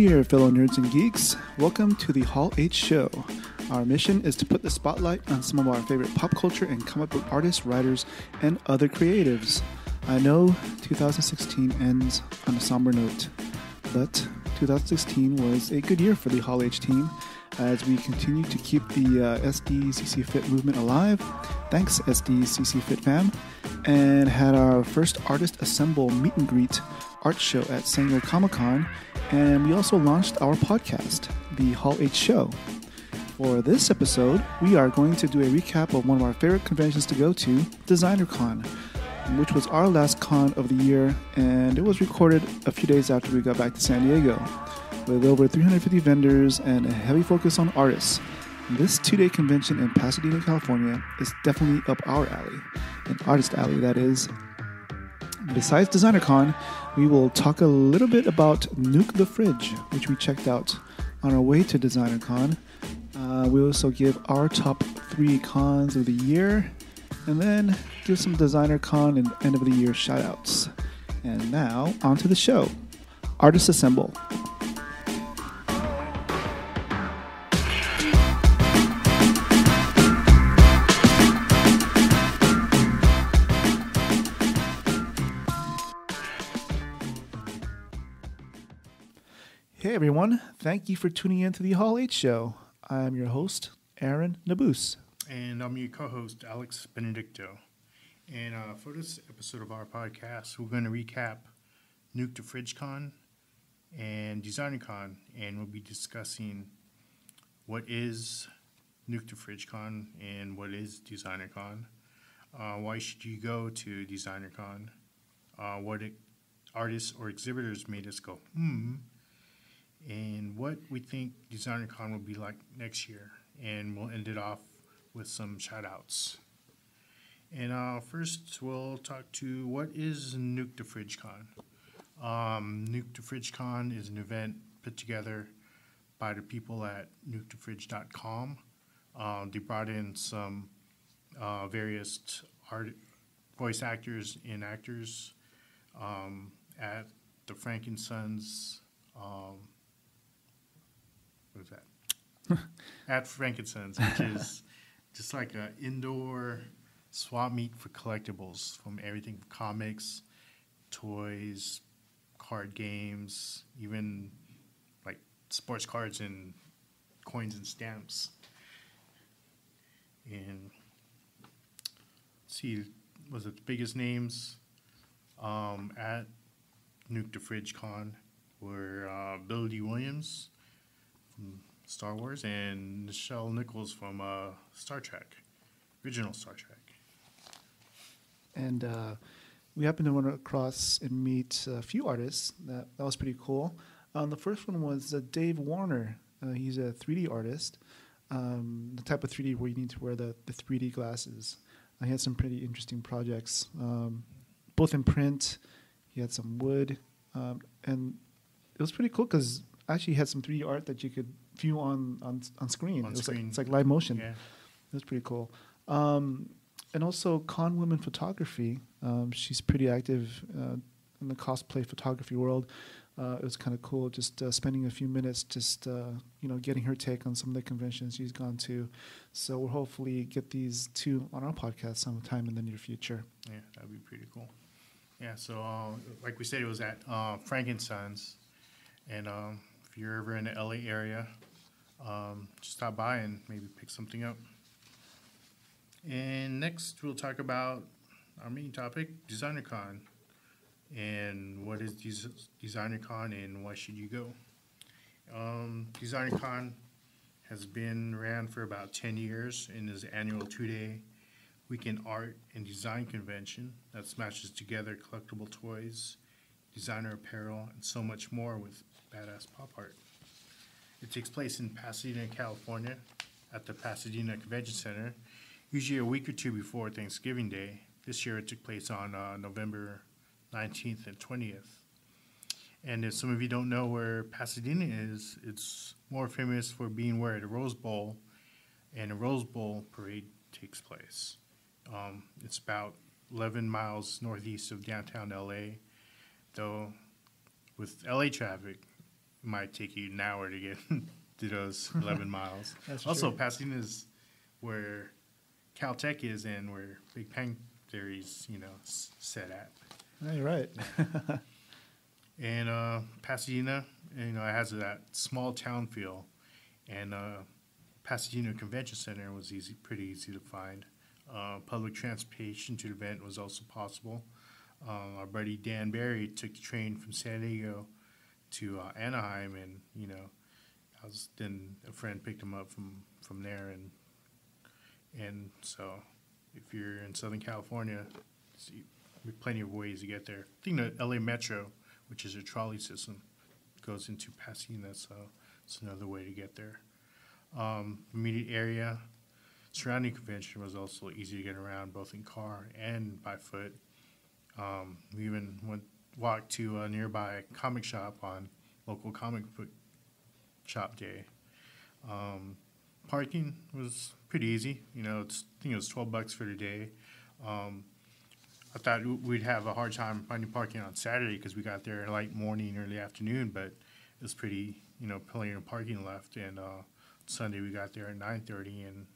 Year, fellow nerds and geeks. Welcome to the Hall H Show. Our mission is to put the spotlight on some of our favorite pop culture and comic book artists, writers, and other creatives. I know 2016 ends on a somber note, but 2016 was a good year for the Hall H team as we continue to keep the SDCC Fit movement alive. Thanks, SDCC Fit fam. And had our first Artist Assemble meet and greet art show at San Diego Comic-Con. And we also launched our podcast, The Hall H Show. For this episode, we are going to do a recap of one of our favorite conventions to go to, DesignerCon, which was our last con of the year, and it was recorded a few days after we got back to San Diego. With over 350 vendors and a heavy focus on artists, this two-day convention in Pasadena, California is definitely up our alley, an artist alley that is. Besides DesignerCon, we will talk a little bit about Nuke the Fridge, which we checked out on our way to DesignerCon. We'll also give our top 3 cons of the year, and then give some DesignerCon and end of the year shoutouts. And now, on to the show. Artists Assemble. Hey everyone, thank you for tuning in to the Hall H Show. I'm your host, Aaron Nabus. And I'm your co-host, Alex Benedicto. And for this episode of our podcast, we're going to recap Nuke the Fridge Con and DesignerCon. And we'll be discussing what is Nuke the Fridge Con and what is DesignerCon. Why should you go to DesignerCon? What artists or exhibitors made us go, and what we think DesignerCon will be like next year. And we'll end it off with some shout-outs. And first, we'll talk to what is Nuke the Fridge Con. Nuke the Fridge Con is an event put together by the people at nukethefridge.com. They brought in some various voice actors and actors at the Frankinsons. What is that? At Frankinsons, which is just like an indoor swap meet for collectibles, from everything from comics, toys, card games, even like sports cards and coins and stamps. And let's see, was it the biggest names at Nuke the Fridge Con were Bill D. Williams from Star Wars and Nichelle Nichols from Star Trek, original Star Trek. And we happened to run across and meet a few artists. That was pretty cool. The first one was Dave Warner. He's a 3D artist, the type of 3D where you need to wear the 3D glasses. He had some pretty interesting projects, both in print. He had some wood, and it was pretty cool because actually had some 3D art that you could view on screen. It's like live motion. Yeah. It was pretty cool. And also Con Women Photography. She's pretty active in the cosplay photography world. It was kind of cool just spending a few minutes just getting her take on some of the conventions she's gone to. So we'll hopefully get these two on our podcast sometime in the near future. Yeah, that'd be pretty cool. Yeah, so like we said, it was at Frankinsons. And if you're ever in the LA area, just stop by and maybe pick something up. And next, we'll talk about our main topic, DesignerCon. And what is DesignerCon and why should you go? DesignerCon has been ran for about 10 years and is an annual 2-day weekend art and design convention that smashes together collectible toys, designer apparel, and so much more with badass pop art. It takes place in Pasadena, California, at the Pasadena Convention Center, usually a week or two before Thanksgiving Day. This year it took place on November 19th and 20th. And if some of you don't know where Pasadena is, it's more famous for being where the Rose Bowl and the Rose Bowl parade takes place. It's about 11 miles northeast of downtown LA, though with LA traffic, it might take you an hour to get to those 11 miles. That's Also, true. Pasadena is where Caltech is and where Big Bang Theory's, set at. Yeah, you're right. And Pasadena, it has that small town feel. And Pasadena Convention Center was pretty easy to find. Public transportation to the event was also possible. Our buddy Dan Barry took the train from San Diego to Anaheim, and then a friend picked him up from there, and so if you're in Southern California, plenty of ways to get there. I think the LA Metro, which is a trolley system, goes into Pasadena, so it's another way to get there. Immediate area surrounding convention was also easy to get around, both in car and by foot. We even walked to a nearby comic shop on local comic book shop day. Parking was pretty easy. I think it was $12 for the day. I thought we'd have a hard time finding parking on Saturday because we got there late morning, early afternoon, but it was pretty, plenty of parking left. And Sunday we got there at 9:30 and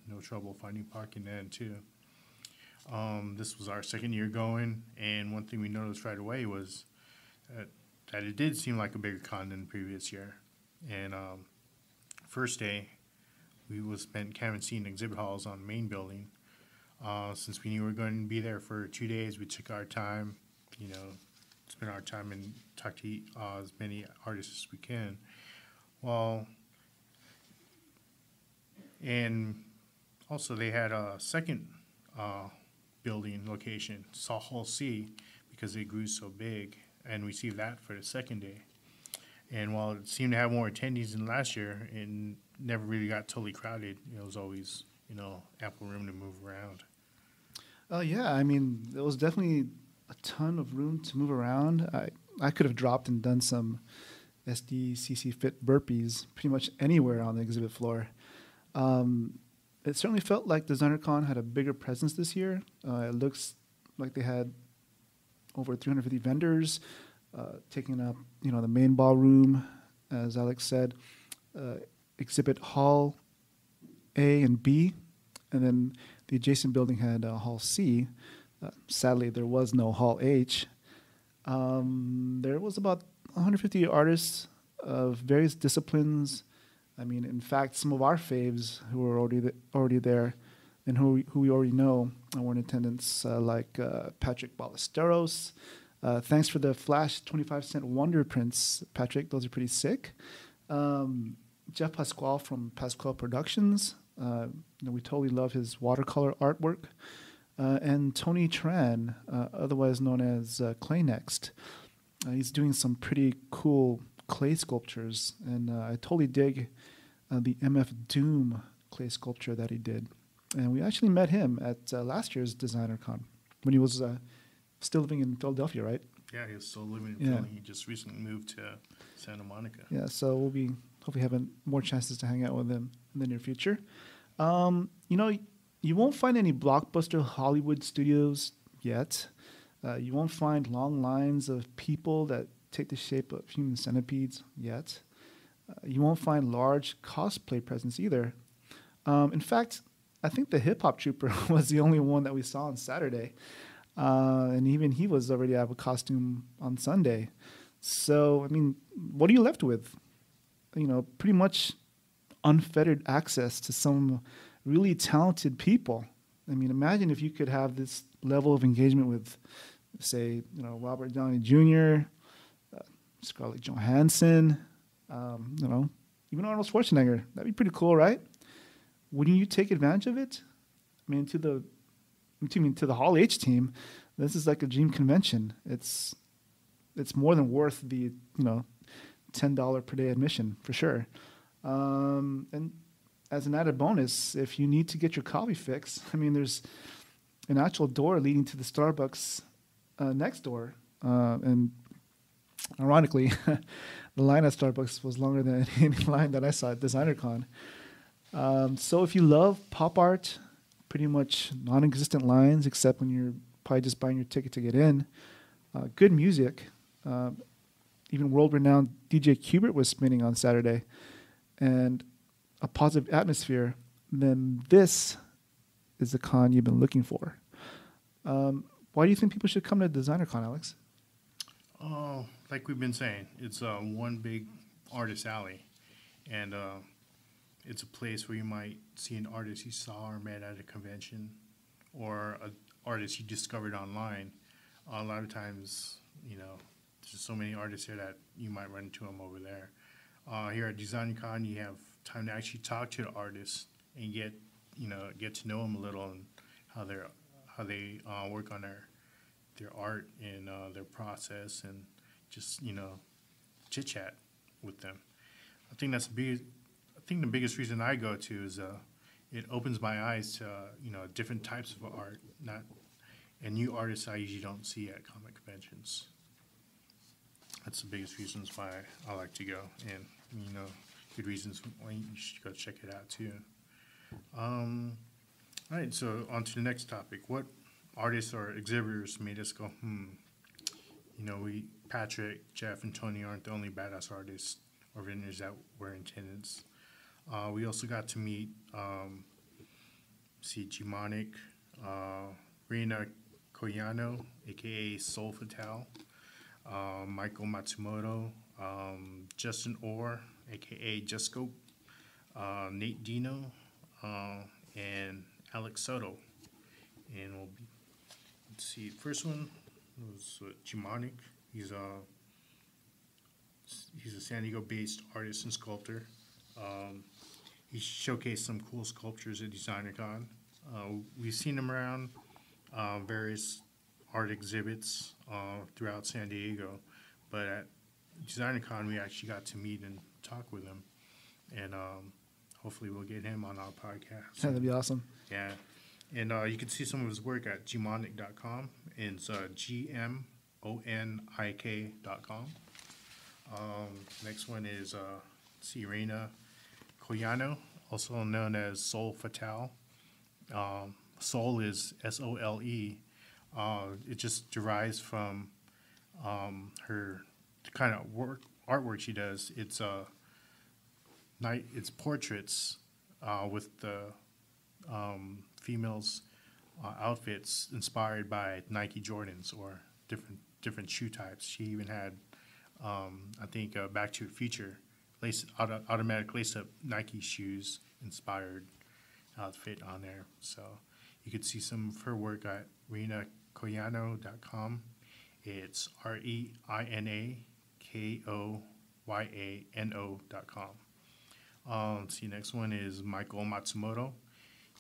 no trouble finding parking then too. This was our second year going, and one thing we noticed right away was that it did seem like a bigger con than the previous year. And first day, we spent canvassing exhibit halls on the main building. Since we knew we were going to be there for 2 days, we took our time, spend our time and talk to as many artists as we can. And also they had a second building location, Hall C, because it grew so big, and we received that for the second day. And while it seemed to have more attendees than last year, it never really got totally crowded. It was always, ample room to move around. Yeah, there was definitely a ton of room to move around. I could have dropped and done some SDCC Fit burpees pretty much anywhere on the exhibit floor. It certainly felt like DesignerCon had a bigger presence this year. It looks like they had over 350 vendors taking up, the main ballroom, as Alex said, exhibit hall A and B, and then the adjacent building had hall C. Sadly, there was no hall H. There was about 150 artists of various disciplines. In fact, some of our faves who were already there and who we already know were in attendance, like Patrick Ballesteros. Thanks for the Flash 25-cent Wonder prints, Patrick. Those are pretty sick. Jeff Pasquale from Pasquale Productions. We totally love his watercolor artwork. And Tony Tran, otherwise known as Clay Next. He's doing some pretty cool clay sculptures, and I totally dig the MF Doom clay sculpture that he did. And we actually met him at last year's DesignerCon when he was still living in Philadelphia, right? Yeah, he was still living in Philly. He just recently moved to Santa Monica. Yeah, so we'll be hopefully having more chances to hang out with him in the near future. You won't find any blockbuster Hollywood studios yet. You won't find long lines of people that take the shape of human centipedes yet. You won't find large cosplay presence either. In fact, I think the Hip Hop Trooper was the only one that we saw on Saturday. And even he was already out of a costume on Sunday. So, what are you left with? Pretty much unfettered access to some really talented people. Imagine if you could have this level of engagement with, say, Robert Downey Jr., Scarlett Johansson, even Arnold Schwarzenegger. That'd be pretty cool, right? Wouldn't you take advantage of it? To the Hall H team, this is like a dream convention. It's more than worth the $10 per day admission for sure. And as an added bonus, if you need to get your coffee fix, there's an actual door leading to the Starbucks next door. And ironically, the line at Starbucks was longer than any line that I saw at DesignerCon. So if you love pop art, pretty much non-existent lines, except when you're probably just buying your ticket to get in, good music, even world-renowned DJ Qbert was spinning on Saturday, and a positive atmosphere, then this is the con you've been looking for. Why do you think people should come to DesignerCon, Alex? Oh, like we've been saying, it's one big artist alley, and it's a place where you might see an artist you saw or met at a convention, or an artist you discovered online. A lot of times, there's so many artists here that you might run into them over there. Here at DesignerCon, you have time to actually talk to the artists and get to know them a little, and how they work on their art and their process, and just chit chat with them. I think the biggest reason I go to is it opens my eyes to different types of art, and new artists I usually don't see at comic conventions. That's the biggest reasons why I like to go, and good reasons why you should go check it out too. All right, so on to the next topic. What artists or exhibitors made us go, Patrick, Jeff, and Tony aren't the only badass artists or vendors that were in attendance. We also got to meet, Gmonic, Rina Koyano, aka Soul Fatale, Michael Matsumoto, Justin Orr, aka Jescope, Nate Dino, and Alex Soto. And let's see, first one was Gmonic. He's a San Diego-based artist and sculptor. He showcased some cool sculptures at DesignerCon. We've seen him around various art exhibits throughout San Diego, but at DesignerCon we actually got to meet and talk with him, and hopefully we'll get him on our podcast. Yeah, that'd be awesome. Yeah, and you can see some of his work at gmonic.com, and it's gmonik.com. Next one is Rina Koyano, also known as Soul Fatale. Soul is S-O-L-E. It just derives from her kind of artwork she does. It's portraits with the females' outfits inspired by Nike Jordans or different shoe types. She even had, I think, Back to the Future automatic lace-up Nike shoes inspired outfit on there. So you could see some of her work at rinakoyano.com. It's REINAKOYANO.com. Let's see, next one is Michael Matsumoto.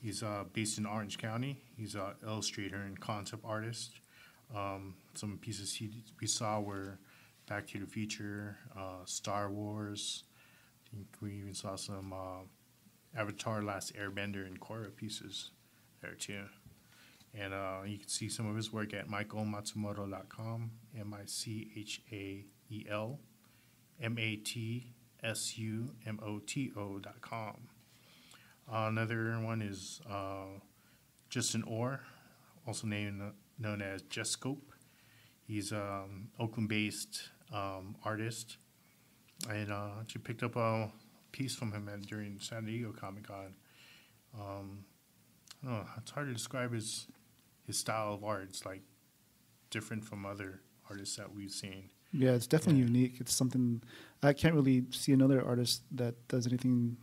He's based in Orange County. He's an illustrator and concept artist. Some pieces we saw were Back to the Future, Star Wars. I think we even saw some Avatar: Last Airbender and Korra pieces there too. And you can see some of his work at michaelmatsumoto.com, MICHAELMATSUMOTO.com. Another one is Justin Orr, also known as Jescope. He's an Oakland-based artist, and she picked up a piece from him during San Diego Comic-Con. I don't know, it's hard to describe his style of art. It's like different from other artists that we've seen. Yeah, it's definitely unique. It's something I can't really see another artist that does anything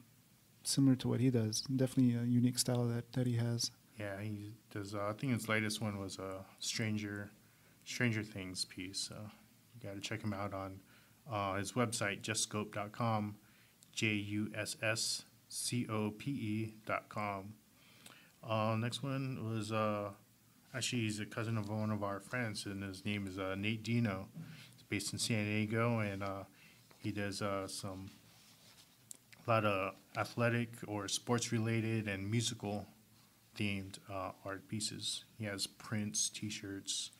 similar to what he does. Definitely a unique style that he has. Yeah, he does. I think his latest one was a Stranger Things piece. So you got to check him out on his website, justscope.com, JUSSCOPE.com. Next one was actually he's a cousin of one of our friends, and his name is Nate Dino. He's based in San Diego, and he does a lot of athletic or sports related and musical themed art pieces. He has prints, t-shirts.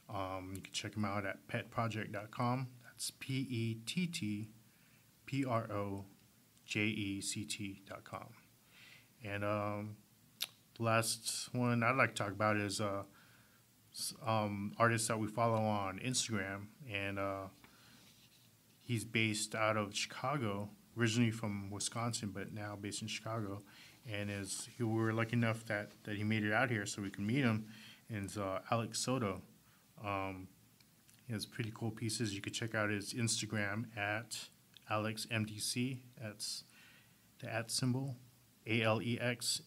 You can check him out at petproject.com. That's PETTPROJECT.com. And the last one I'd like to talk about is artists that we follow on Instagram, and He's based out of Chicago, originally from Wisconsin, but now based in Chicago. And we were lucky enough that he made it out here so we could meet him. And it's Alex Soto. He has pretty cool pieces. You could check out his Instagram at AlexMDC. That's the @ symbol, ALEXMDC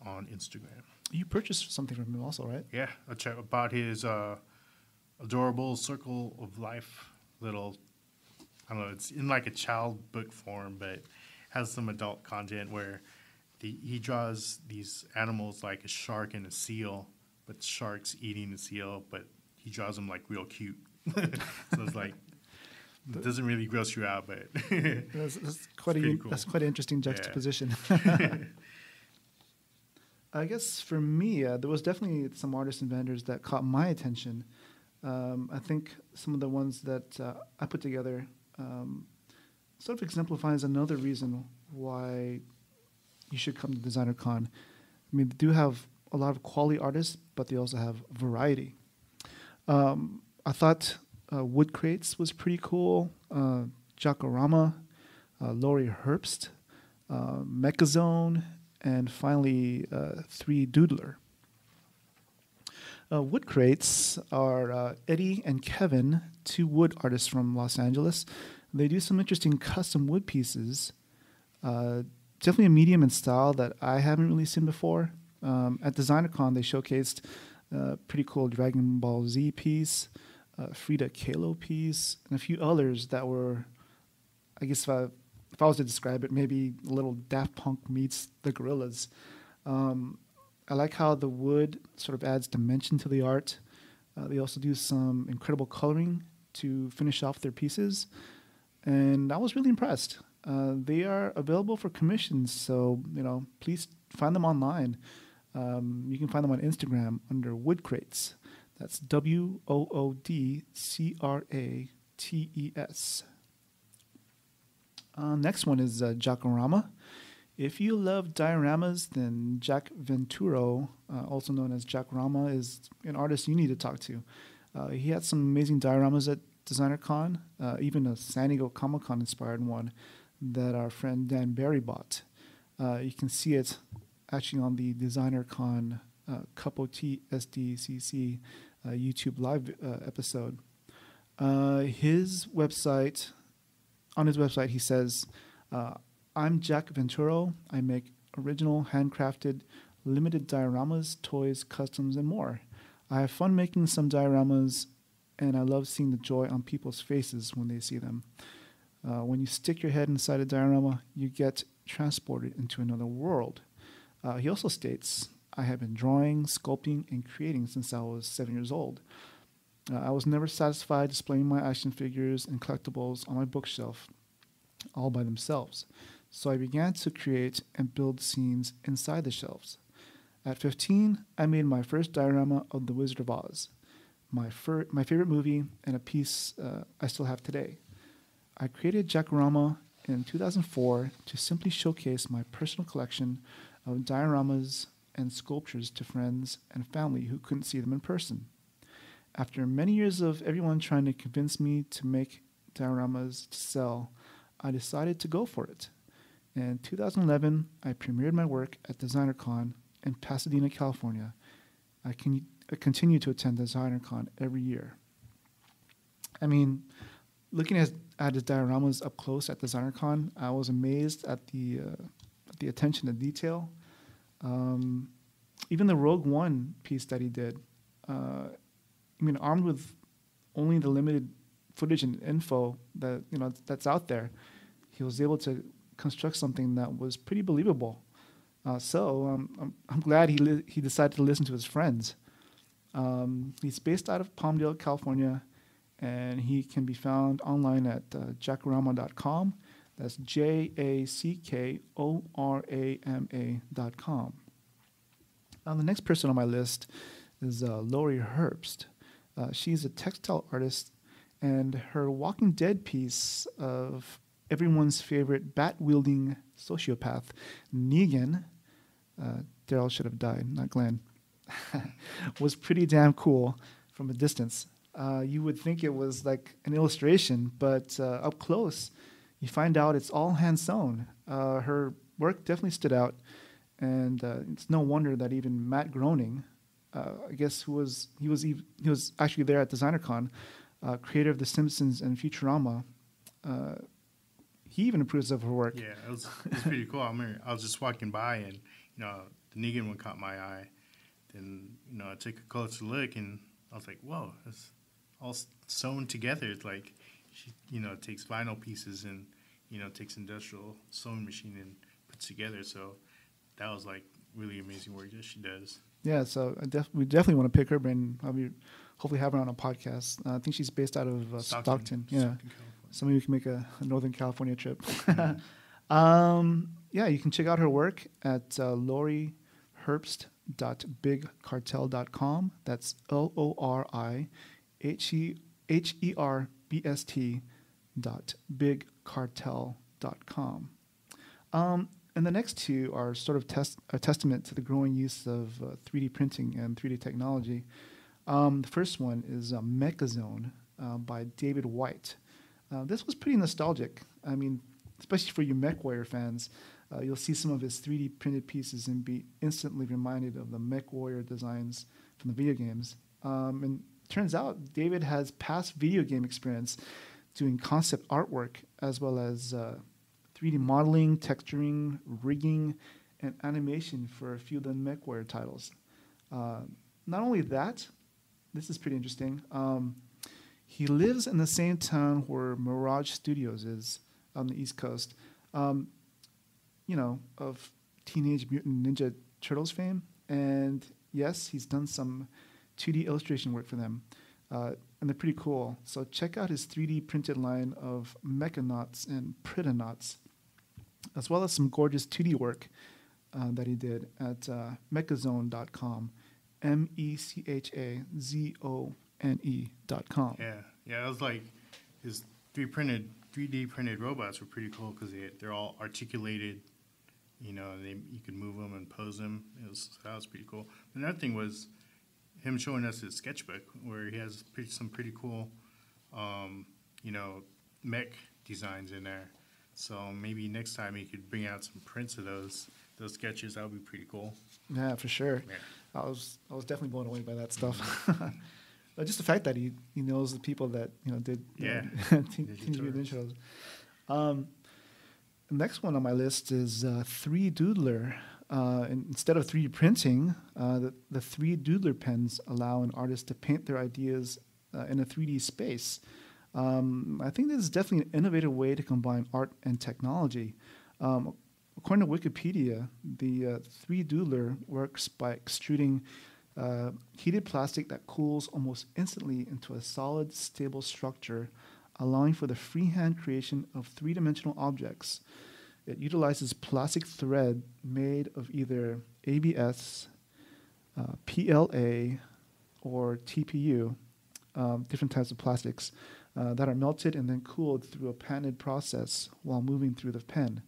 on Instagram. You purchased something from him also, right? Yeah, I checked about his adorable Circle of Life little, I don't know, it's in like a child book form, but has some adult content where he draws these animals like a shark and a seal, but the shark's eating the seal, but he draws them like real cute. So it's like, it doesn't really gross you out, but that's quite cool. That's quite an interesting juxtaposition. I guess for me, there was definitely some artists and vendors that caught my attention. I think some of the ones that I put together sort of exemplifies another reason why you should come to DesignerCon. I mean, they do have a lot of quality artists, but they also have variety. I thought Wood Crates was pretty cool. Jackorama, Lori Herbst, Mechazone, and finally 3 Doodler. Wood Crates are Eddie and Kevin, 2 wood artists from Los Angeles. They do some interesting custom wood pieces. Definitely a medium in style that I haven't really seen before. At DesignerCon, they showcased a pretty cool Dragon Ball Z piece, Frida Kahlo piece, and a few others that were, I guess if I was to describe it, maybe a little Daft Punk meets the Gorillaz. I like how the wood sort of adds dimension to the art. They also do some incredible coloring to finish off their pieces, and I was really impressed. They are available for commissions, so please find them online. You can find them on Instagram under Wood Crates. That's WOODCRATES. Next one is Jackorama. If you love dioramas, then Jack Venturo, also known as Jackorama, is an artist you need to talk to. He had some amazing dioramas at DesignerCon, even a San Diego Comic-Con inspired one that our friend Dan Barry bought. You can see it actually on the DesignerCon Cup of Tea SDCC YouTube live episode. On his website, he says, I'm Jack Venturo. I make original, handcrafted, limited dioramas, toys, customs, and more. I have fun making some dioramas, and I love seeing the joy on people's faces when they see them. When you stick your head inside a diorama, you get transported into another world. He also states, I have been drawing, sculpting, and creating since I was 7 years old. I was never satisfied displaying my action figures and collectibles on my bookshelf all by themselves. So I began to create and build scenes inside the shelves. At 15, I made my first diorama of The Wizard of Oz, my favorite movie and a piece I still have today. I created Jackorama in 2004 to simply showcase my personal collection of dioramas and sculptures to friends and family who couldn't see them in person. After many years of everyone trying to convince me to make dioramas to sell, I decided to go for it. In 2011, I premiered my work at DesignerCon in Pasadena, California. I continue to attend DesignerCon every year. I mean, looking at his dioramas up close at DesignerCon, I was amazed at the attention to detail. Even the Rogue One piece that he did, armed with only the limited footage and info that that's out there, he was able to construct something that was pretty believable. I'm glad he decided to listen to his friends. He's based out of Palmdale, California, and he can be found online at jackorama.com. That's JACKORAMA.com. The next person on my list is Lori Herbst. She's a textile artist, and her Walking Dead piece of everyone's favorite bat-wielding sociopath, Negan, Daryl should have died, not Glenn, was pretty damn cool from a distance. You would think it was like an illustration, but up close, you find out it's all hand sewn. Her work definitely stood out, and it's no wonder that even Matt Groening, I guess he was actually there at DesignerCon, creator of The Simpsons and Futurama. He even approves of her work. Yeah, it was pretty cool. I remember I was just walking by, and the Negan one caught my eye. Then I took a closer look, and I was like, "Whoa, it's all sewn together." It's like she takes vinyl pieces and takes industrial sewing machine and puts together. So that was like really amazing work that she does. Yeah, so we definitely want to pick her brain. I'll be hopefully have her on a podcast. I think she's based out of Stockton. Yeah, so maybe we can make a Northern California trip. Yeah, you can check out her work at loriherbst.bigcartel.com. That's LORIHERBST.bigcartel.com. And the next two are sort of a testament to the growing use of 3D printing and 3D technology. The first one is Mechazone by David White. This was pretty nostalgic. I mean, especially for you MechWarrior fans, you'll see some of his 3D printed pieces and be instantly reminded of the MechWarrior designs from the video games. And turns out David has past video game experience doing concept artwork as well as 3D modeling, texturing, rigging, and animation for a few of the MechWarrior titles. Not only that, this is pretty interesting. He lives in the same town where Mirage Studios is on the East Coast, of Teenage Mutant Ninja Turtles fame. And yes, he's done some 2D illustration work for them, and they're pretty cool. So check out his 3D printed line of Mechanauts and Pritonauts, as well as some gorgeous 2D work that he did at mechazone.com, mechazone.com. Yeah, it was like his 3D printed robots were pretty cool because they're all articulated, and you could move them and pose them. That was pretty cool. Another thing was him showing us his sketchbook where he has some pretty cool, mech designs in there. So maybe next time he could bring out some prints of those sketches. That would be pretty cool. Yeah, for sure. Yeah. I was definitely blown away by that stuff. But just the fact that he knows the people that did Teenage Mutant Ninja Turtles. The next one on my list is 3Doodler. Instead of 3D printing, the 3Doodler pens allow an artist to paint their ideas in a 3D space. I think this is definitely an innovative way to combine art and technology. According to Wikipedia, the 3Doodler works by extruding heated plastic that cools almost instantly into a solid, stable structure, allowing for the freehand creation of three-dimensional objects. It utilizes plastic thread made of either ABS, PLA, or TPU, different types of plastics, that are melted and then cooled through a patented process while moving through the pen,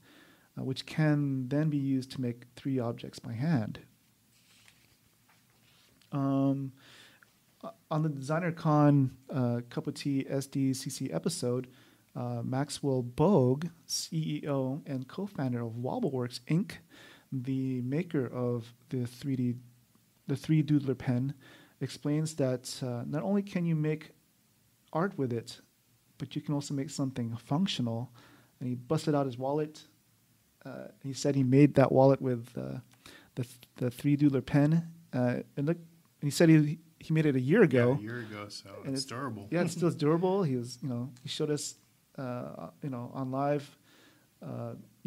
which can then be used to make 3 objects by hand. On the DesignerCon Cup of Tea SDCC episode, Maxwell Bogue, CEO and co-founder of Wobbleworks Inc., the maker of the 3Doodler pen, explains that not only can you make art with it, but you can also make something functional. And he busted out his wallet. He said he made that wallet with the 3Doodler pen. And he said he made it a year ago. Yeah, a year ago, so it's durable. Yeah, it's still showed us, on live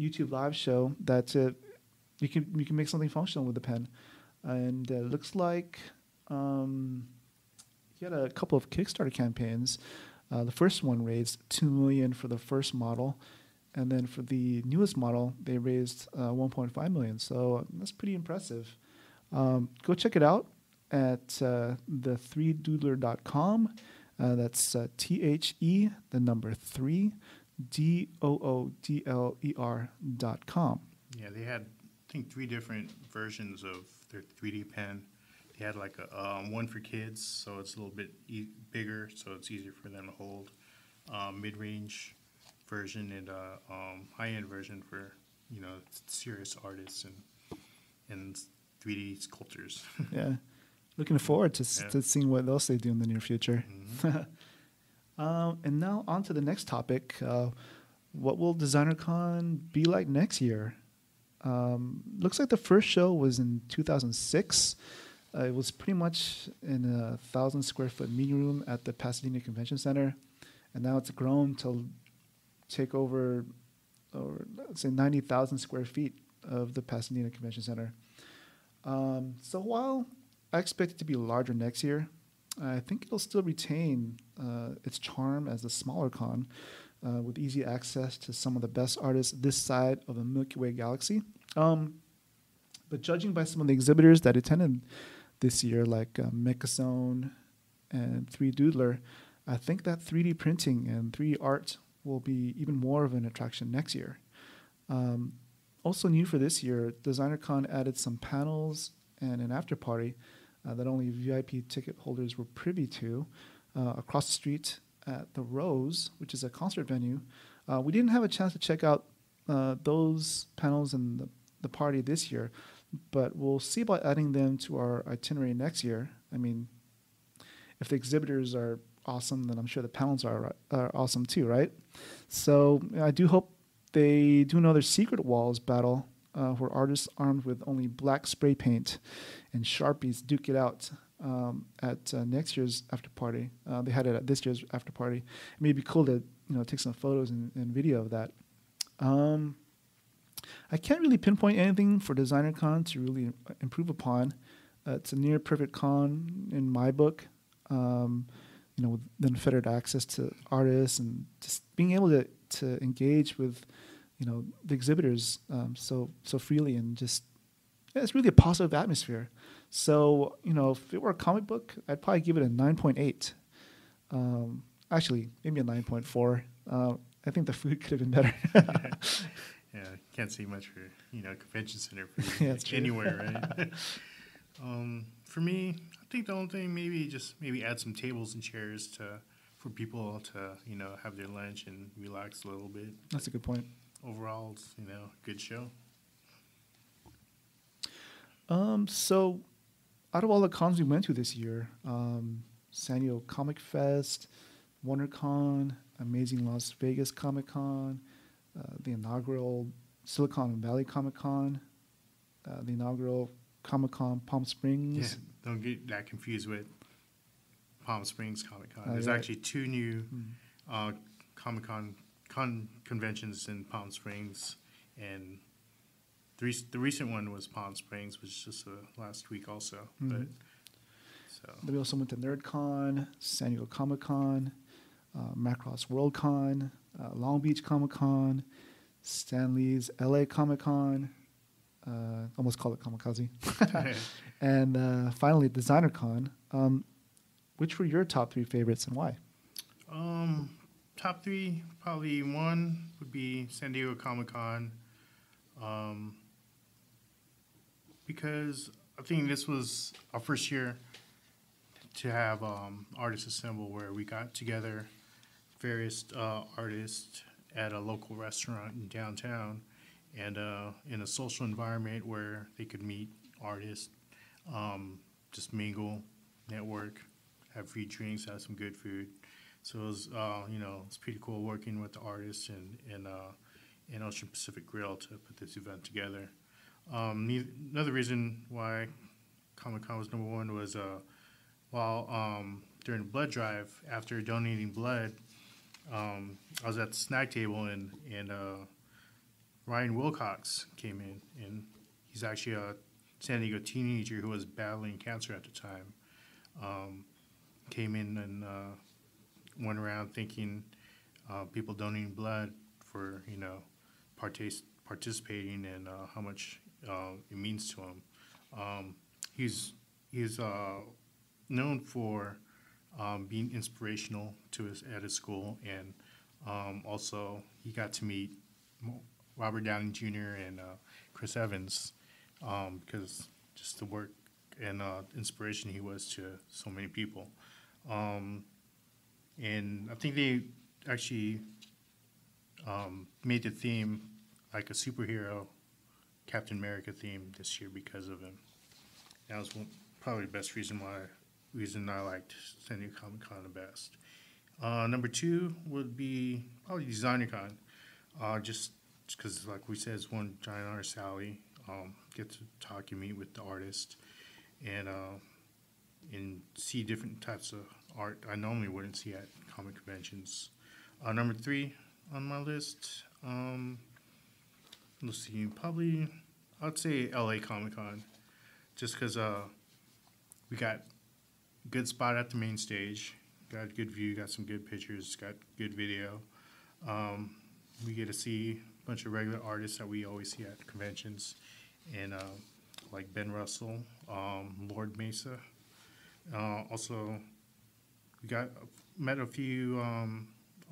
YouTube live show that you can make something functional with the pen, and it looks like he had a couple of Kickstarter campaigns. The first one raised $2 million for the first model, and then for the newest model, they raised $1.5 million. So that's pretty impressive. Go check it out at the3doodler.com. That's THE, the number 3, DOODLER.com. Yeah, they had, I think, 3 different versions of their 3D pen. They had like a one for kids, so it's a little bit bigger, so it's easier for them to hold. Mid-range version and high-end version for serious artists and 3D sculptors. Yeah. Looking forward Yeah. to seeing what else they do in the near future. Mhm. And now on to the next topic. What will DesignerCon be like next year? Looks like the first show was in 2006. It was pretty much in a 1,000 square foot meeting room at the Pasadena Convention Center. And now it's grown to take over, or let's say 90,000 square feet of the Pasadena Convention Center. So while I expect it to be larger next year, I think it'll still retain its charm as a smaller con with easy access to some of the best artists this side of the Milky Way galaxy. But judging by some of the exhibitors that attended this year, like Mechazone and 3 Doodler, I think that 3D printing and 3D art will be even more of an attraction next year. Also new for this year, DesignerCon added some panels and an after party that only VIP ticket holders were privy to across the street at the Rose, which is a concert venue. We didn't have a chance to check out those panels and the party this year, but we'll see about adding them to our itinerary next year. I mean, if the exhibitors are awesome, then I'm sure the panels are awesome too, right? So I do hope they do another Secret Walls battle where artists armed with only black spray paint and Sharpies duke it out at next year's after party. They had it at this year's after party. It may be cool to take some photos and video of that. I can't really pinpoint anything for DesignerCon to really improve upon. It's a near perfect con in my book. With unfettered access to artists and just being able to engage with the exhibitors so freely, and just it's really a positive atmosphere. So if it were a comic book, I'd probably give it a 9.8. Actually, maybe a 9.4. I think the food could have been better. Yeah, can't say much for convention center food Yeah, that's true. anywhere, right? For me, I think the only thing maybe add some tables and chairs for people to have their lunch and relax a little bit. That's a good point. Overall, it's good show. So out of all the cons we went to this year, San Diego Comic Fest, WonderCon, Amazing Las Vegas Comic Con, the inaugural Silicon Valley Comic Con, the inaugural Comic Con Palm Springs. Yeah, don't get that confused with Palm Springs Comic Con. There's yeah. actually 2 new Comic Con conventions in Palm Springs, and the recent one was Palm Springs, which was just last week also. But Then we also went to NerdCon, San Diego Comic Con, Macross World Con, Long Beach Comic Con, Stanley's LA Comic Con, almost call it Kamikaze, and finally DesignerCon. Which were your top 3 favorites and why? Top 3, probably 1 would be San Diego Comic Con, because I think this was our first year to have artists assemble, where we got together various artists at a local restaurant in downtown, and in a social environment where they could meet artists, just mingle, network, have free drinks, have some good food. So it was, it's pretty cool working with the artists and Ocean Pacific Grill to put this event together. Another reason why Comic-Con was number 1 was while during the blood drive, after donating blood, I was at the snack table and Ryan Wilcox came in, and he's actually a San Diego teenager who was battling cancer at the time. Came in and went around thanking people donating blood for participating and how much it means to him. He's known for being inspirational at his school, and also he got to meet Robert Downey Jr. and Chris Evans because just the work and inspiration he was to so many people. And I think they actually made the theme like a superhero Captain America theme this year because of him. That was probably the best reason I liked San Diego Comic Con the best. Number two would be probably DesignerCon, just because, like we said, it's one giant artist alley. Get to talk and meet with the artist, and see different types of art I normally wouldn't see at comic conventions. Number three on my list, let's see, probably I'd say LA Comic Con, just because we got a good spot at the main stage, got a good view, got some good pictures, got good video. We get to see a bunch of regular artists that we always see at conventions, and like Ben Russell, Lord Mesa. Also, we met a few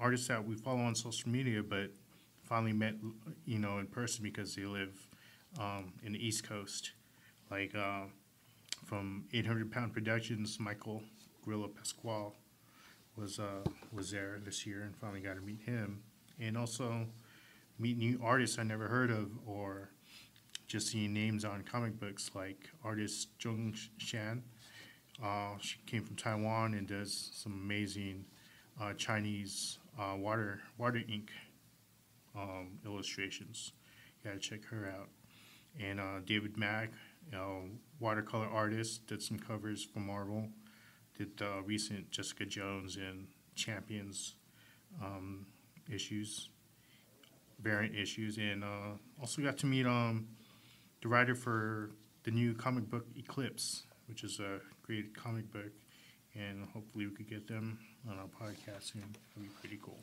artists that we follow on social media, but finally met, in person because they live in the East Coast. Like from 800 Pound Productions, Michael Grillo Pasquale was there this year, and finally got to meet him, and also meet new artists I never heard of, or just seeing names on comic books like artist Zhong Shan. She came from Taiwan and does some amazing Chinese water ink illustrations. You gotta check her out. And David Mack, watercolor artist, did some covers for Marvel. Did recent Jessica Jones and Champions issues, variant issues, and also got to meet the writer for the new comic book Eclipse, which is a great comic book, and hopefully we could get them on our podcast soon. That'd be pretty cool.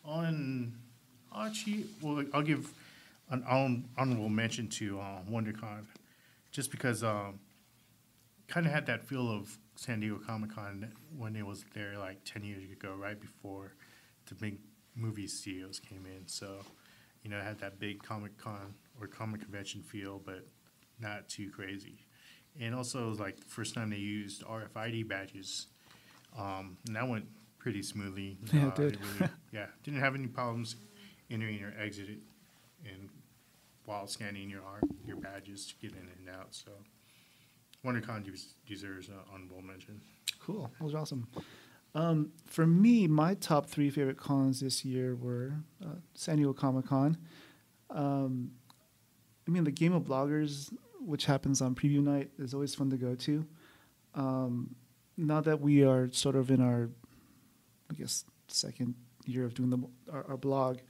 I'll give an honorable mention to WonderCon, just because kind of had that feel of San Diego Comic Con when it was there like 10 years ago, right before the big movie studios came in. So, it had that big Comic Con or comic convention feel, but not too crazy. And also, it was like the first time they used RFID badges, and that went pretty smoothly. Yeah, it did. Didn't have any problems entering or exiting, and while scanning your badges to get in and out. So, WonderCon deserves an honorable mention. Cool. That was awesome. For me, my top three favorite cons this year were San Diego Comic Con. The Game of Bloggers, which happens on preview night, is always fun to go to. Now that we are sort of in our, second year of doing our blog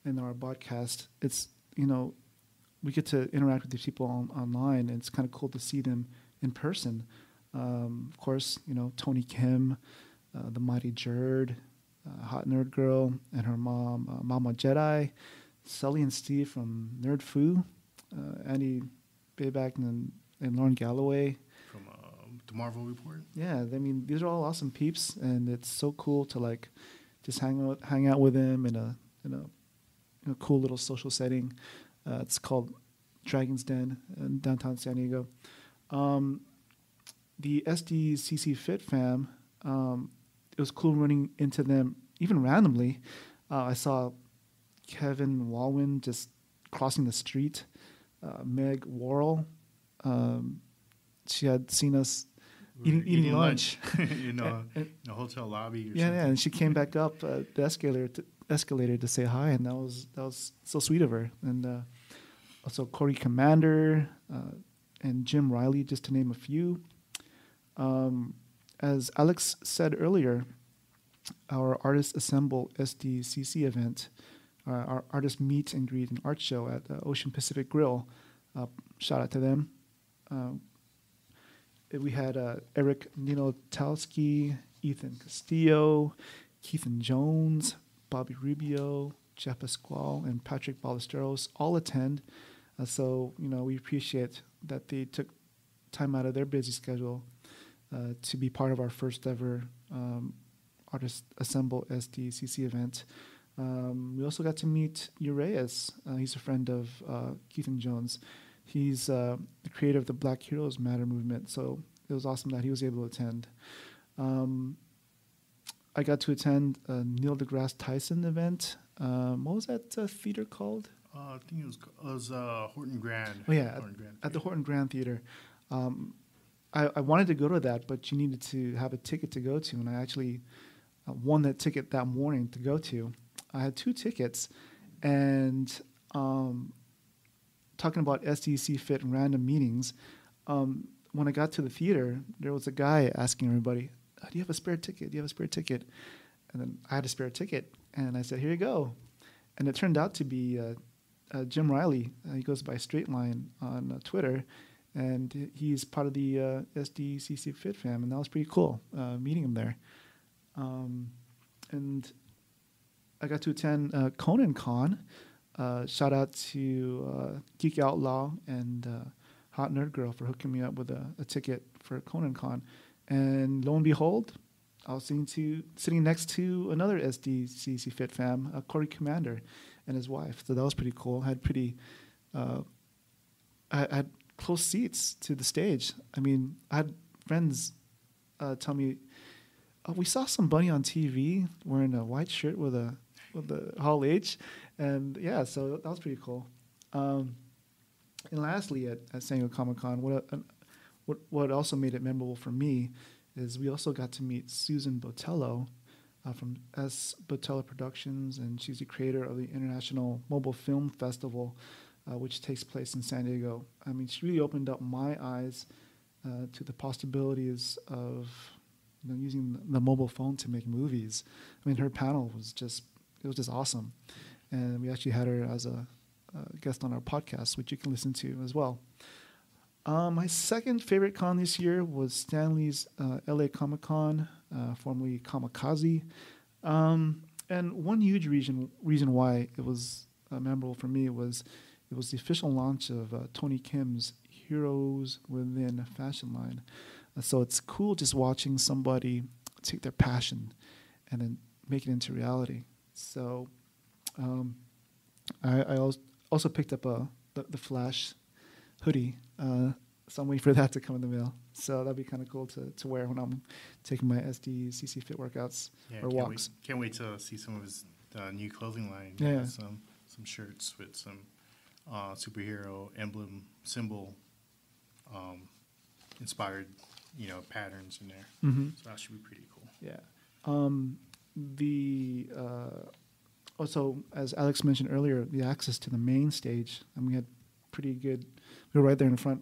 and our podcast, it's, we get to interact with these people online, and it's kind of cool to see them in person. Of course, Tony Kim, the Mighty Jerd, Hot Nerd Girl, and her mom, Mama Jedi, Sully and Steve from Nerd Foo, Andy Bayback and Lauren Galloway. From the Marvel Report? Yeah, these are all awesome peeps, and it's so cool to just hang out with them in a cool little social setting. It's called Dragon's Den in downtown San Diego. The SDCC Fit fam, it was cool running into them even randomly. I saw Kevin Walwyn just crossing the street. Meg Worrell, she had seen us eating lunch in a hotel lobby. Or something. And she came back up the escalator to say hi, and that was so sweet of her. And also Corey Commander and Jim Riley, just to name a few. As Alex said earlier, our Artists Assemble SDCC event, our artist meet and greet and art show at the Ocean Pacific Grill. Shout out to them. We had Eric Ninotalski, Ethan Castillo, Keithan Jones, Bobby Rubio, Jeff Pasquale, and Patrick Ballesteros all attend. So we appreciate that they took time out of their busy schedule to be part of our first ever Artist Assemble SDCC event. We also got to meet Uraeus. He's a friend of Keithan Jones. He's the creator of the Black Heroes Matter movement, so it was awesome that he was able to attend. I got to attend a Neil deGrasse Tyson event. What was that theater called? I think it was Horton Grand. Oh yeah, Horton Grand at the Theater. Horton Grand Theater. I wanted to go to that, but you needed to have a ticket to go to, and I actually won that ticket that morning to go to. I had 2 tickets, and talking about SDC Fit and random meetings, when I got to the theater, there was a guy asking everybody, do you have a spare ticket? Do you have a spare ticket? And then I had a spare ticket, and I said, here you go. And it turned out to be Jim Riley. He goes by Straight Line on Twitter, and he's part of the SDCC Fit fam, and that was pretty cool, meeting him there. And I got to attend DesignerCon. Shout out to Geek Outlaw and Hot Nerd Girl for hooking me up with a ticket for DesignerCon. And lo and behold, I was sitting next to another SDCC Fit fam, Corey Commander, and his wife. So that was pretty cool. I had close seats to the stage. I mean, I had friends tell me, oh, we saw somebody on TV wearing a white shirt with the Hall H, and yeah, so that was pretty cool. And lastly, at San Diego Comic-Con, what also made it memorable for me is we also got to meet Susan Botello from S. Botello Productions, and she's the creator of the International Mobile Film Festival, which takes place in San Diego. I mean, she really opened up my eyes to the possibilities of using the mobile phone to make movies. I mean, her panel was just awesome, and we actually had her as a guest on our podcast, which you can listen to as well. My second favorite con this year was Stanley's LA Comic-Con, formerly Kamikaze. And one huge reason why it was memorable for me was it was the official launch of Tony Kim's Heroes Within a Fashion line. So it's cool just watching somebody take their passion and then make it into reality. So I also picked up the Flash hoodie. So I'm waiting for that to come in the mail. So that'd be kind of cool to wear when I'm taking my SDCC Fit workouts or walks. Can't wait to see some of his new clothing line. Yeah. Some shirts with some superhero emblem symbol inspired, patterns in there. Mm-hmm. So that should be pretty cool. Yeah. Also, as Alex mentioned earlier, the access to the main stage, and we had pretty good. We were right there in the front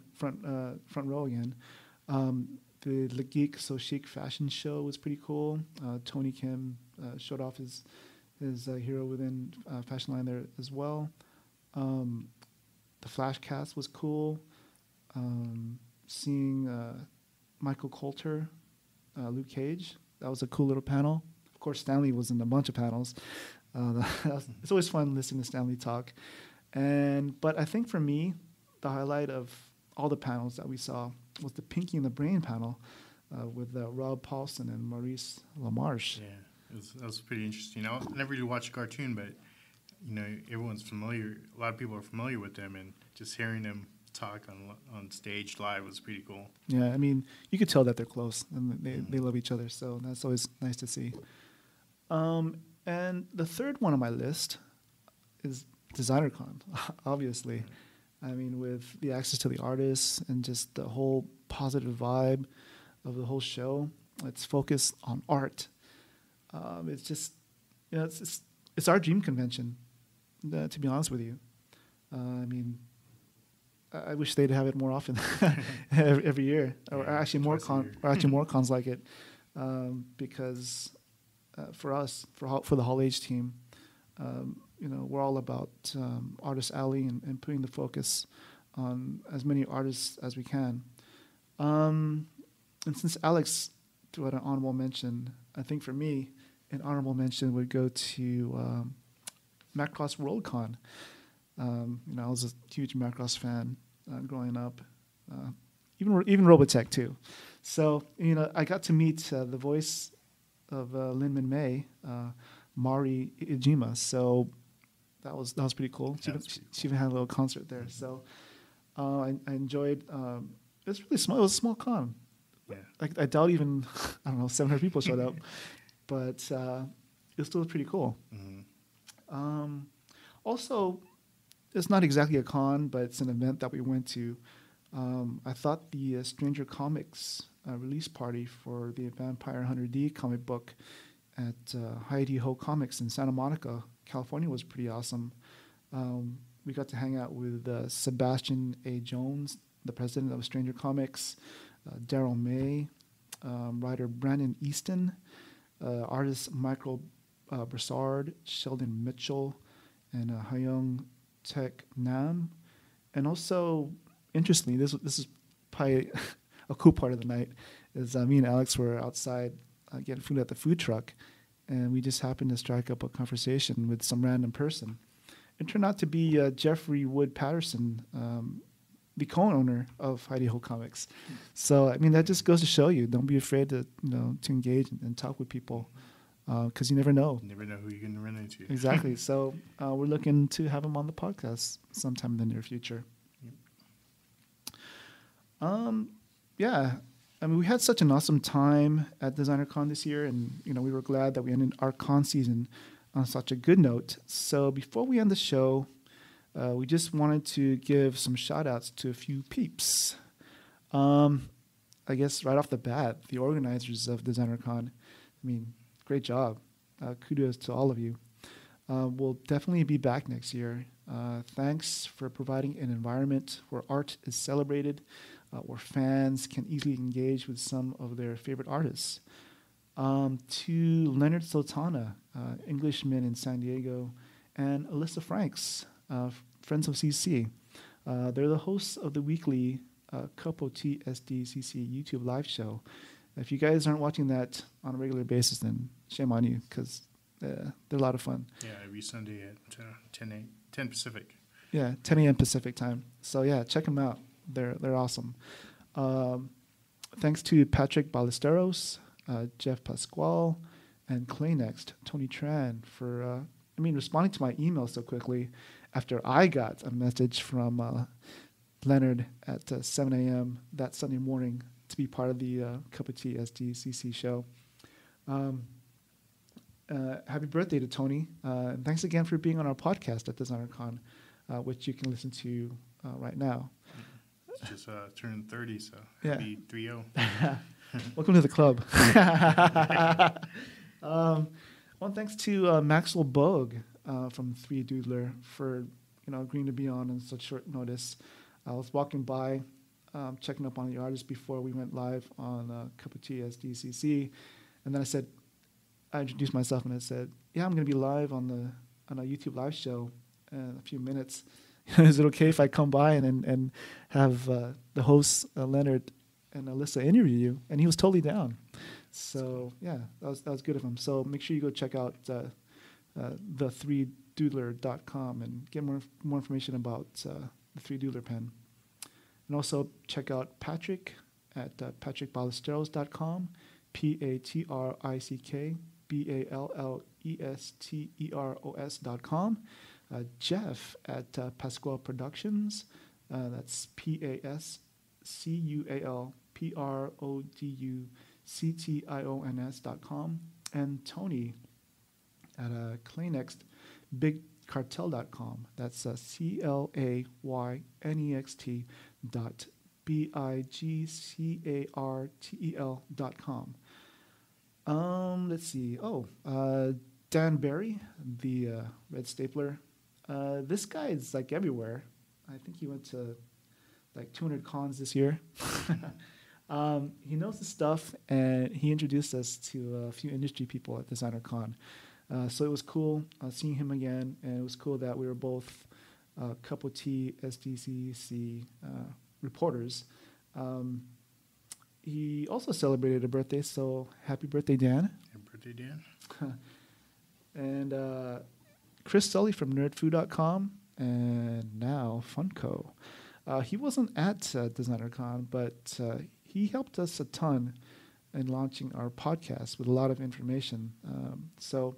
row again. The Le Geek So Chic fashion show was pretty cool. Tony Kim showed off his Hero Within fashion line there as well. The Flashcast was cool. Seeing Michael Coulter, Luke Cage, that was a cool little panel. Of course, Stanley was in a bunch of panels. It's always fun listening to Stanley talk. But I think for me, the highlight of all the panels that we saw was the Pinky and the Brain panel with Rob Paulson and Maurice LaMarche. Yeah, that was pretty interesting. I never really watched a cartoon, but everyone's familiar. A lot of people are familiar with them, and just hearing them talk on stage live was pretty cool. Yeah, I mean, you could tell that they're close and they love each other, so that's always nice to see. And the third one on my list is DesignerCon, obviously. I mean, with the access to the artists and just the whole positive vibe of the whole show, it's focused on art. It's just, it's our dream convention, to be honest with you. I mean, I wish they'd have it more often, every year, or actually more cons like it, because for us, for the Hall H team, we're all about Artist Alley and putting the focus on as many artists as we can. And since Alex threw out an honorable mention, I think for me, an honorable mention would go to Macross Worldcon. I was a huge Macross fan growing up, even Robotech too. So I got to meet the voice of Lin-Min May, Mari Ijima. So that was pretty cool. She even had a little concert there. So I enjoyed. It was really small. It was a small con. Yeah. I doubt even 700 people showed up, but it was still pretty cool. Mm-hmm. Also, it's not exactly a con, but it's an event that we went to. I thought the Stranger Comics release party for the Vampire Hunter D comic book at Heidi Ho Comics in Santa Monica, California was pretty awesome. We got to hang out with Sebastian A. Jones, the president of Stranger Comics, Daryl May, writer Brandon Easton, artist Michael Broussard, Sheldon Mitchell, and Hyung Tech Nam. And also, interestingly, this is probably a cool part of the night, is me and Alex were outside getting food at the food truck, and we just happened to strike up a conversation with some random person. It turned out to be Jeffrey Wood Patterson, the co-owner of Heidi Ho Comics. So, I mean, that just goes to show you, don't be afraid to engage and talk with people, because you never know. You never know who you're going to run into. Exactly. So we're looking to have him on the podcast sometime in the near future. Yep. Yeah. I mean, we had such an awesome time at DesignerCon this year, and we were glad that we ended our con season on such a good note. So before we end the show, we just wanted to give some shout-outs to a few peeps. I guess right off the bat, the organizers of DesignerCon, I mean, great job. Kudos to all of you. We'll definitely be back next year. Thanks for providing an environment where art is celebrated, where fans can easily engage with some of their favorite artists. To Leonard Sultana, Englishman in San Diego, and Alyssa Franks, Friends of CC. They're the hosts of the weekly Couple TSDCC YouTube live show. If you guys aren't watching that on a regular basis, then shame on you, because they're a lot of fun. Yeah, every Sunday at 10 Pacific. Yeah, 10 a.m. Pacific time. So yeah, check them out. They're awesome. Thanks to Patrick Ballesteros, Jeff Pasquale, and Claynext, Tony Tran, for responding to my email so quickly after I got a message from Leonard at 7 a.m. that Sunday morning to be part of the Cup of Tea SDCC show. Happy birthday to Tony. And thanks again for being on our podcast at DesignerCon, which you can listen to right now. Just turned 30, so yeah. Happy 3-0. Welcome to the club. Well, thanks to Maxwell Bogue from 3 Doodler for agreeing to be on such short notice. I was walking by, checking up on the artists before we went live on Cup of Tea SDCC, and then I introduced myself and I said, "Yeah, I'm going to be live on a YouTube live show in a few minutes. Is it okay if I come by and have the hosts Leonard and Alyssa interview you?" And he was totally down. So yeah, that was good of him. So make sure you go check out the3doodler.com and get more information about the 3 Doodler pen. And also check out Patrick at patrickballesteros.com, PatrickBallesteros.com. Jeff at Pasquale Productions, that's PasqualeProductions.com, and Tony at ClayNextBigCartel.com, that's ClayNextBigcartel.com. Let's see. Dan Barry, the Red Stapler. This guy is like everywhere. I think he went to like 200 cons this year. He knows the stuff, and he introduced us to a few industry people at DesignerCon. So it was cool seeing him again, and it was cool that we were both Couple T SDCC reporters. He also celebrated a birthday, so happy birthday, Dan. Happy birthday, Dan. And Chris Sully from nerdfood.com, and now Funko. He wasn't at DesignerCon, but he helped us a ton in launching our podcast with a lot of information. So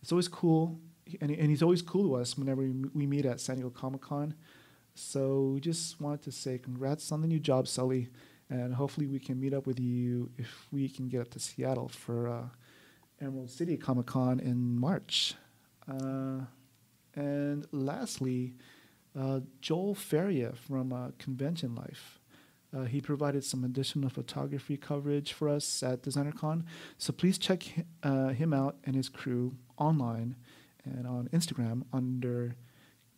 it's always cool, and he's always cool to us whenever we meet at San Diego Comic-Con. So we just wanted to say congrats on the new job, Sully, and hopefully we can meet up with you if we can get up to Seattle for Emerald City Comic Con in March. And lastly, Joel Feria from Convention Life. He provided some additional photography coverage for us at DesignerCon, so please check him out and his crew online and on Instagram under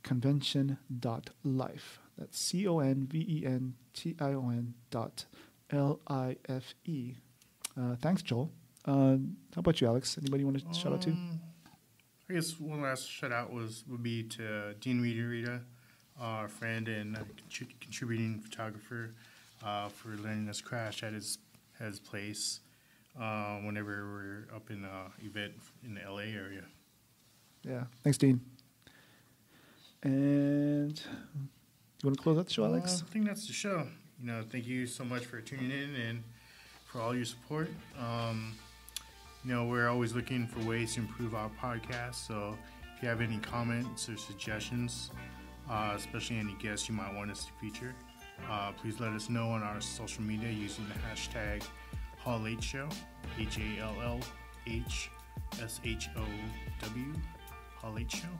convention.life. That's convention.life. Thanks, Joel. How about you, Alex? Anybody you want to shout out to? I guess one last shout out would be to Dean Rita, our friend and contributing photographer, for letting us crash at his place whenever we're up in an event in the LA area. Yeah, thanks, Dean. And you want to close out the show, Alex? I think that's the show. Thank you so much for tuning in and for all your support. We're always looking for ways to improve our podcast. So if you have any comments or suggestions, especially any guests you might want us to feature, please let us know on our social media using the hashtag Hall8Show, HALLHSHOW, Hall8Show.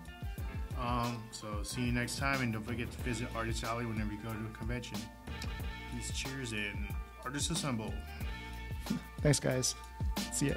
So see you next time, and don't forget to visit Artist Alley whenever you go to a convention. Peace, cheers, and artists assemble. Thanks, guys. See ya.